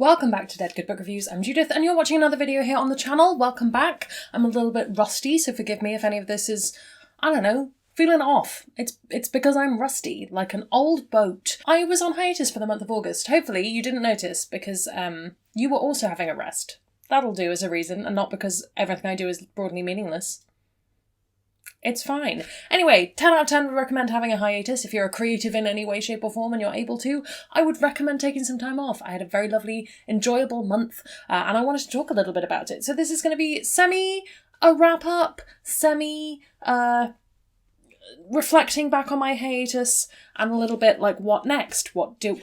Welcome back to Dead Good Book Reviews. I'm Judith and you're watching another video here on the channel. Welcome back. I'm a little bit rusty, so forgive me if any of this is, I don't know, feeling off. It's because I'm rusty, like an old boat. I was on hiatus for the month of August. Hopefully you didn't notice because you were also having a rest. That'll do as a reason, and not because everything I do is broadly meaningless. It's fine. Anyway, 10 out of 10 would recommend having a hiatus. If you're a creative in any way, shape or form and you're able to, I would recommend taking some time off. I had a very lovely, enjoyable month and I wanted to talk a little bit about it. So this is going to be a wrap-up, reflecting back on my hiatus, and a little bit like what next?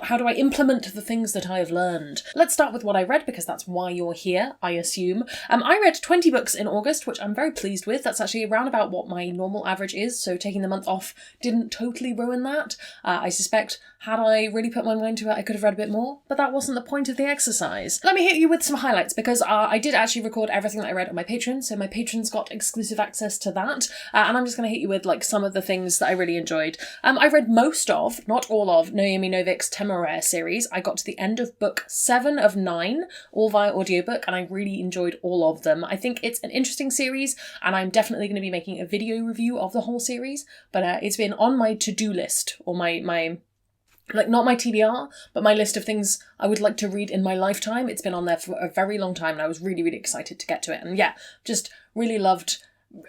How do I implement the things that I have learned? Let's start with what I read, because that's why you're here, I assume. I read 20 books in August, which I'm very pleased with. That's actually around about what my normal average is, so taking the month off didn't totally ruin that. I suspect had I really put my mind to it, I could have read a bit more, but that wasn't the point of the exercise. Let me hit you with some highlights, because I did actually record everything that I read on my Patreon, so my patrons got exclusive access to that, and I'm just going to hit you with like some of the things that I really enjoyed. I read most of, not all of, Naomi Novik's Temeraire series. I got to the end of book 7 of 9, all via audiobook, and I really enjoyed all of them. I think it's an interesting series, and I'm definitely going to be making a video review of the whole series, but it's been on my to-do list, or my like, not my TBR, but my list of things I would like to read in my lifetime. It's been on there for a very long time, and I was really, really excited to get to it. And yeah, just really loved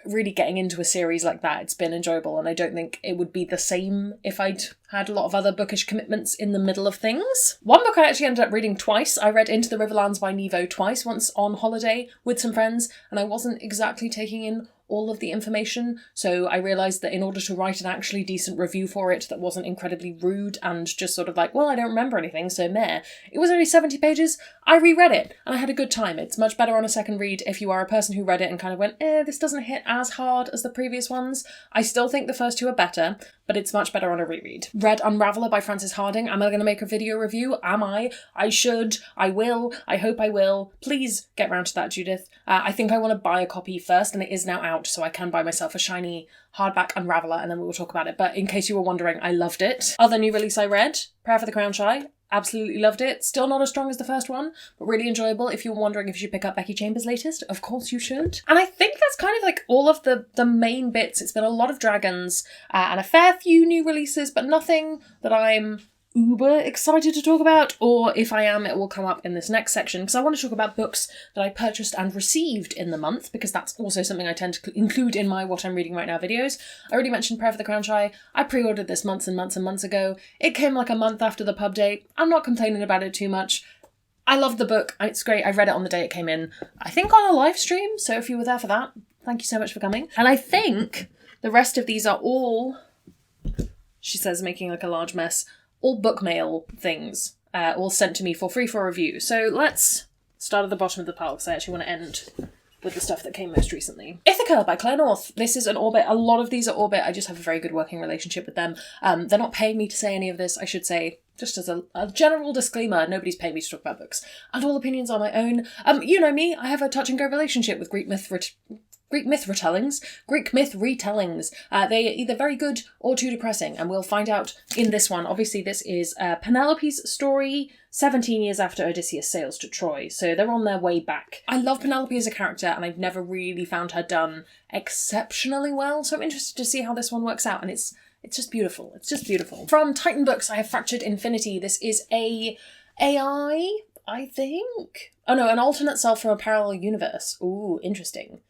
really getting into a series like that. It's been enjoyable, and I don't think it would be the same if I'd had a lot of other bookish commitments in the middle of things. One book I actually ended up reading twice. I read Into the Riverlands by Nevo twice, once on holiday with some friends, and I wasn't exactly taking in all of the information, so I realised that in order to write an actually decent review for it that wasn't incredibly rude and just sort of like, well, I don't remember anything, so meh. It was only 70 pages. I reread it, and I had a good time. It's much better on a second read if you are a person who read it and kind of went, this doesn't hit as hard as the previous ones. I still think the first two are better, but it's much better on a reread. Read Unraveller by Frances Harding. Am I going to make a video review? Am I? I should. I will. I hope I will. Please get round to that, Judith. I think I want to buy a copy first, and it is now out, so I can buy myself a shiny hardback Unraveller, and then we will talk about it. But in case you were wondering, I loved it. Other new release I read, Prayer for the Crown Shy. Absolutely loved it. Still not as strong as the first one, but really enjoyable. If you're wondering if you should pick up Becky Chambers' latest, of course you should. And I think that's kind of like all of the main bits. It's been a lot of dragons and a fair few new releases, but nothing that I'm uber excited to talk about, or if I am, it will come up in this next section, because I want to talk about books that I purchased and received in the month, because that's also something I tend to include in my What I'm Reading Right Now videos. I already mentioned Prayer for the Crown Shy. I pre-ordered this months and months and months ago. It came like a month after the pub date. I'm not complaining about it too much. I loved the book. It's great. I read it on the day it came in, I think on a live stream, so if you were there for that, thank you so much for coming. And I think the rest of these are all, she says, making like a large mess, all book mail things, all sent to me for free for review. So let's start at the bottom of the pile, because I actually want to end with the stuff that came most recently. Ithaca by Claire North. This is an Orbit. A lot of these are Orbit. I just have a very good working relationship with them. They're not paying me to say any of this, I should say. Just as a general disclaimer, nobody's paying me to talk about books. And all opinions are my own. You know me, I have a touch and go relationship with Greek myth retellings. They're either very good or too depressing, and we'll find out in this one. Obviously, this is Penelope's story 17 years after Odysseus sails to Troy, so they're on their way back. I love Penelope as a character, and I've never really found her done exceptionally well, so I'm interested to see how this one works out, and it's just beautiful. It's just beautiful. From Titan Books, I have Fractured Infinity. This is a AI, I think? Oh no, an alternate self from a parallel universe. Ooh, interesting.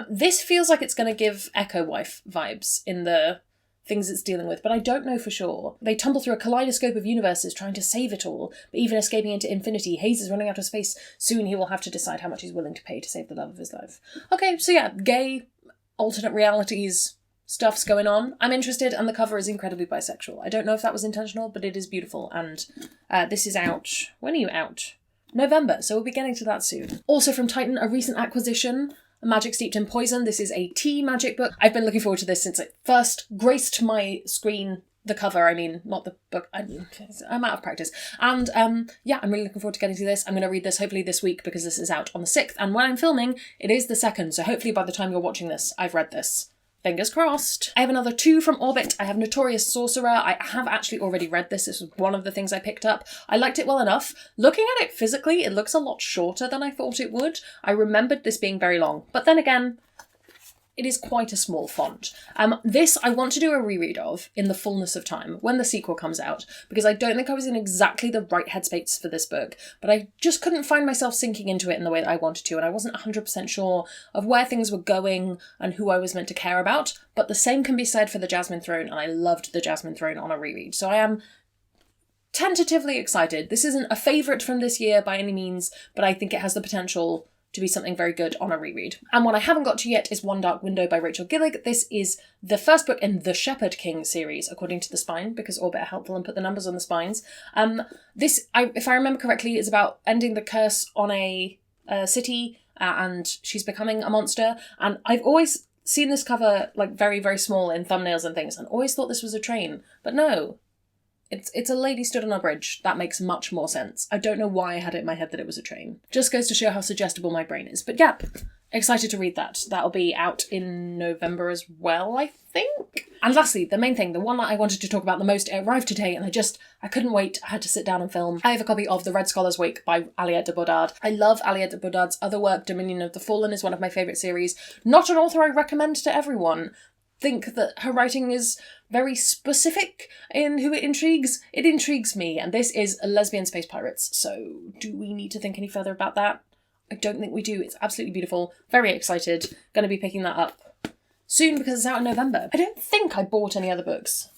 This feels like it's going to give Echo Wife vibes in the things it's dealing with, but I don't know for sure. They tumble through a kaleidoscope of universes trying to save it all, but even escaping into infinity, Hayes is running out of space. Soon he will have to decide how much he's willing to pay to save the love of his life. Okay, so yeah, gay, alternate realities, stuff's going on. I'm interested, and the cover is incredibly bisexual. I don't know if that was intentional, but it is beautiful, and this is out. When are you out? November, so we'll be getting to that soon. Also from Titan, a recent acquisition, Magic Steeped in Poison. This is a tea magic book. I've been looking forward to this since it first graced my screen. The cover, I mean, not the book. I'm out of practice. And yeah, I'm really looking forward to getting to this. I'm going to read this hopefully this week, because this is out on the 6th. And when I'm filming, it is the 2nd. So hopefully by the time you're watching this, I've read this. Fingers crossed. I have another 2 from Orbit. I have Notorious Sorcerer. I have actually already read this. This was one of the things I picked up. I liked it well enough. Looking at it physically, it looks a lot shorter than I thought it would. I remembered this being very long. But then again, it is quite a small font. This I want to do a reread of in the fullness of time, when the sequel comes out, because I don't think I was in exactly the right headspace for this book, but I just couldn't find myself sinking into it in the way that I wanted to, and I wasn't 100% sure of where things were going and who I was meant to care about, but the same can be said for the Jasmine Throne, and I loved the Jasmine Throne on a reread, so I am tentatively excited. This isn't a favourite from this year by any means, but I think it has the potential to be something very good on a reread. And one I haven't got to yet is One Dark Window by Rachel Gillig. This is the first book in the Shepherd King series, according to the spine, because Orbit are helpful and put the numbers on the spines. This, if I remember correctly, is about ending the curse on a city, and she's becoming a monster. And I've always seen this cover like very, very small in thumbnails and things, and always thought this was a train. But no. It's a lady stood on a bridge. That makes much more sense. I don't know why I had it in my head that it was a train. Just goes to show how suggestible my brain is. But yep, excited to read that. That'll be out in November as well, I think. And lastly, the main thing, the one that I wanted to talk about the most, it arrived today and I couldn't wait. I had to sit down and film. I have a copy of The Red Scholar's Wake by Aliette de Bodard. I love Aliette de Bodard's other work. Dominion of the Fallen is one of my favourite series. Not an author I recommend to everyone. Think that her writing is very specific in who it intrigues. It intrigues me, and this is lesbian space pirates, so do we need to think any further about that? I don't think we do. It's absolutely beautiful. Very excited. Going to be picking that up soon because it's out in November. I don't think I bought any other books.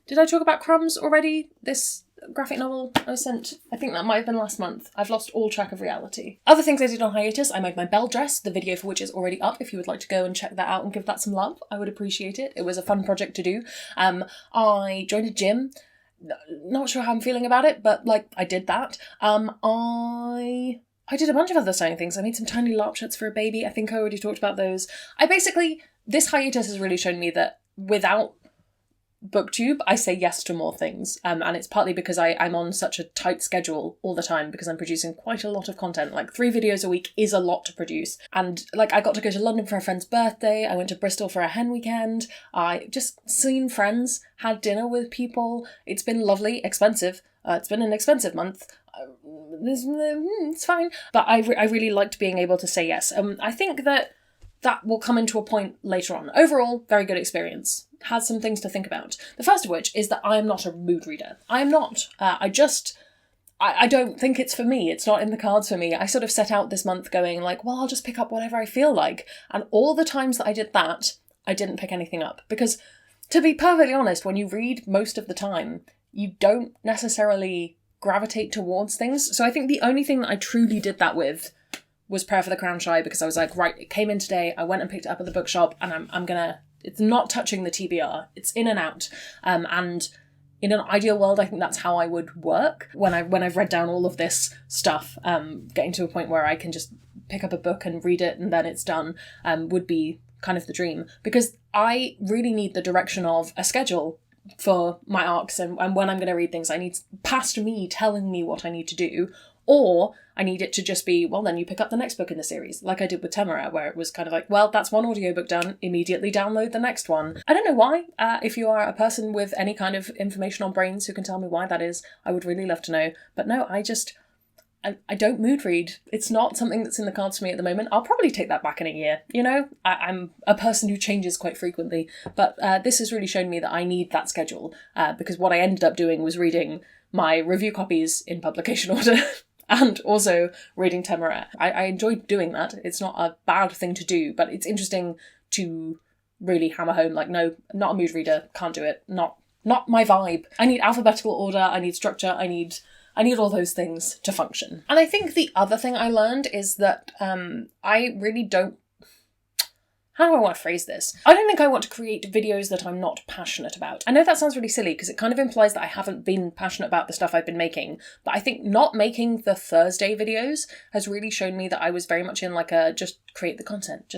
Did I talk about Crumbs already? This graphic novel I was sent? I think that might have been last month. I've lost all track of reality. Other things I did on hiatus, I made my bell dress, the video for which is already up. If you would like to go and check that out and give that some love, I would appreciate it. It was a fun project to do. I joined a gym. Not sure how I'm feeling about it, but like I did that. I did a bunch of other sewing things. I made some tiny LARP shirts for a baby. I think I already talked about those. This hiatus has really shown me that without BookTube, I say yes to more things, and it's partly because I'm on such a tight schedule all the time because I'm producing quite a lot of content. Like 3 videos a week is a lot to produce, and like I got to go to London for a friend's birthday, I went to Bristol for a hen weekend, I just seen friends, had dinner with people. It's been lovely, expensive. It's been an expensive month. It's fine, but I really liked being able to say yes. I think that will come into a point later on. Overall, very good experience. Had some things to think about. The first of which is that I am not a mood reader. I am not. I don't think it's for me. It's not in the cards for me. I sort of set out this month going like, well, I'll just pick up whatever I feel like. And all the times that I did that, I didn't pick anything up. Because, to be perfectly honest, when you read most of the time, you don't necessarily gravitate towards things. So I think the only thing that I truly did that with was Prayer for the Crown Shy, because I was like, right, it came in today, I went and picked it up at the bookshop, and I'm gonna, it's not touching the TBR, it's in and out. And in an ideal world, I think that's how I would work when I've read down all of this stuff. Getting to a point where I can just pick up a book and read it and then it's done would be kind of the dream, because I really need the direction of a schedule for my arcs and when I'm going to read things. I need past me telling me what I need to do, or I need it to just be, well, then you pick up the next book in the series, like I did with Temera, where it was kind of like, well, that's one audiobook done, immediately download the next one. I don't know why. If you are a person with any kind of information on brains who can tell me why that is, I would really love to know. But no, I don't mood read. It's not something that's in the cards for me at the moment. I'll probably take that back in a year, you know? I'm a person who changes quite frequently, but this has really shown me that I need that schedule, because what I ended up doing was reading my review copies in publication order and also reading Temera. I enjoyed doing that. It's not a bad thing to do, but it's interesting to really hammer home, like, no, not a mood reader, can't do it, not my vibe. I need alphabetical order, I need structure, I need all those things to function. And I think the other thing I learned is that I really don't... How do I want to phrase this? I don't think I want to create videos that I'm not passionate about. I know that sounds really silly because it kind of implies that I haven't been passionate about the stuff I've been making, but I think not making the Thursday videos has really shown me that I was very much in like a just create the content.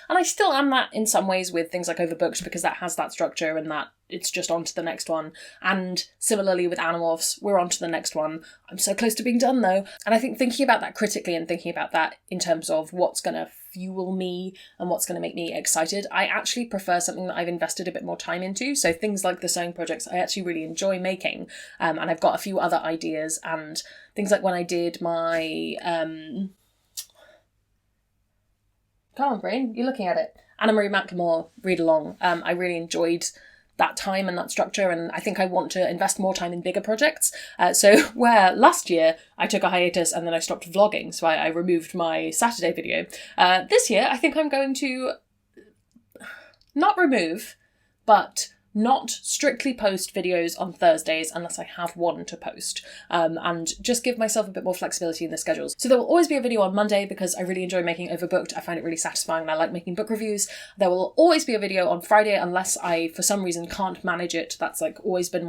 And I still am that in some ways with things like Overbooked, because that has that structure and that it's just on to the next one. And similarly with Animorphs, we're on to the next one. I'm so close to being done though. And I think thinking about that critically and thinking about that in terms of what's going to fuel me and what's going to make me excited. I actually prefer something that I've invested a bit more time into. So things like the sewing projects I actually really enjoy making, and I've got a few other ideas, and things like when I did my come on brain, you're looking at it, Anna Marie McLemore read along. I really enjoyed that time and that structure, and I think I want to invest more time in bigger projects. So where last year I took a hiatus and then I stopped vlogging, so I removed my Saturday video. This year I think I'm going to not remove, but not strictly post videos on Thursdays unless I have one to post, and just give myself a bit more flexibility in the schedules. So there will always be a video on Monday because I really enjoy making Overbooked. I find it really satisfying and I like making book reviews. There will always be a video on Friday unless I, for some reason, can't manage it. That's like always been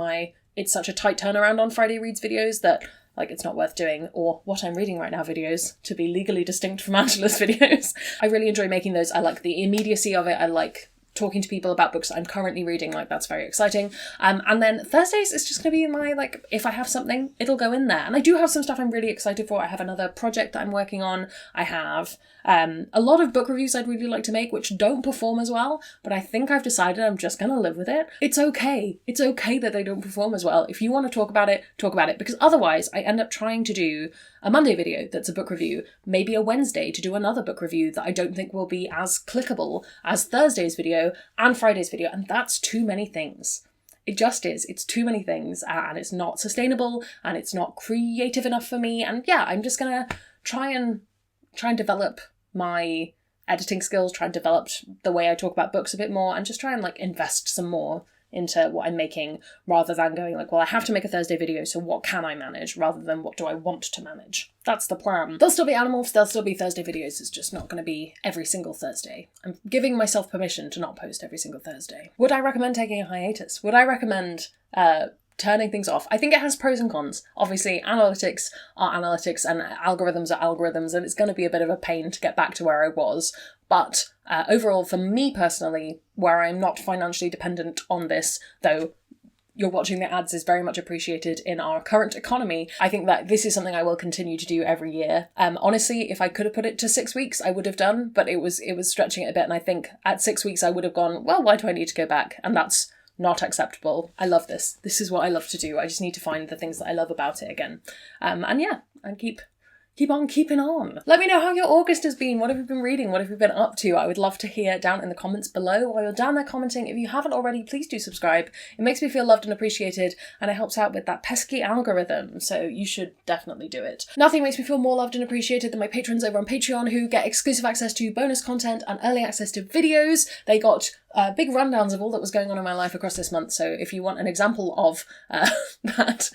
it's such a tight turnaround on Friday Reads videos that like it's not worth doing, or what I'm reading right now videos, to be legally distinct from Angela's videos. I really enjoy making those. I like the immediacy of it. I like talking to people about books that I'm currently reading, like that's very exciting. And then Thursdays is just going to be my, like, if I have something, it'll go in there. And I do have some stuff I'm really excited for. I have another project that I'm working on. I have a lot of book reviews I'd really like to make, which don't perform as well, but I think I've decided I'm just going to live with it. It's okay. It's okay that they don't perform as well. If you want to talk about it, because otherwise I end up trying to do a Monday video that's a book review, maybe a Wednesday to do another book review that I don't think will be as clickable as Thursday's video and Friday's video, and that's too many things. It just is. It's too many things, and it's not sustainable, and it's not creative enough for me, and yeah, I'm just gonna try and develop my editing skills, try and develop the way I talk about books a bit more, and just try and like invest some more into what I'm making, rather than going like, well, I have to make a Thursday video, so what can I manage, rather than what do I want to manage. That's the plan. There'll still be Animorphs, there'll still be Thursday videos, it's just not going to be every single Thursday. I'm giving myself permission to not post every single Thursday. Would I recommend taking a hiatus? Would I recommend turning things off? I think it has pros and cons. Obviously, analytics are analytics and algorithms are algorithms, and it's going to be a bit of a pain to get back to where I was. But overall, for me personally, where I'm not financially dependent on this, though you're watching the ads is very much appreciated in our current economy, I think that this is something I will continue to do every year. Honestly, if I could have put it to 6 weeks, I would have done, but it was stretching it a bit, and I think at 6 weeks I would have gone, well, why do I need to go back? And that's not acceptable. I love this. This is what I love to do. I just need to find the things that I love about it again. And yeah, and keep on keeping on. Let me know how your August has been. What have you been reading? What have you been up to? I would love to hear down in the comments below. While you're down there commenting, if you haven't already, please do subscribe. It makes me feel loved and appreciated, and it helps out with that pesky algorithm, so you should definitely do it. Nothing makes me feel more loved and appreciated than my patrons over on Patreon, who get exclusive access to bonus content and early access to videos. They got big rundowns of all that was going on in my life across this month, so if you want an example of that,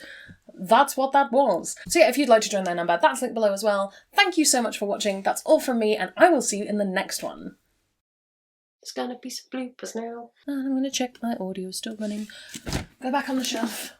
that's what that was. So yeah, if you'd like to join their number, that's linked below as well. Thank you so much for watching. That's all from me, and I will see you in the next one. There's gonna be some bloopers now. I'm gonna check my audio is still running. Go back on the shelf.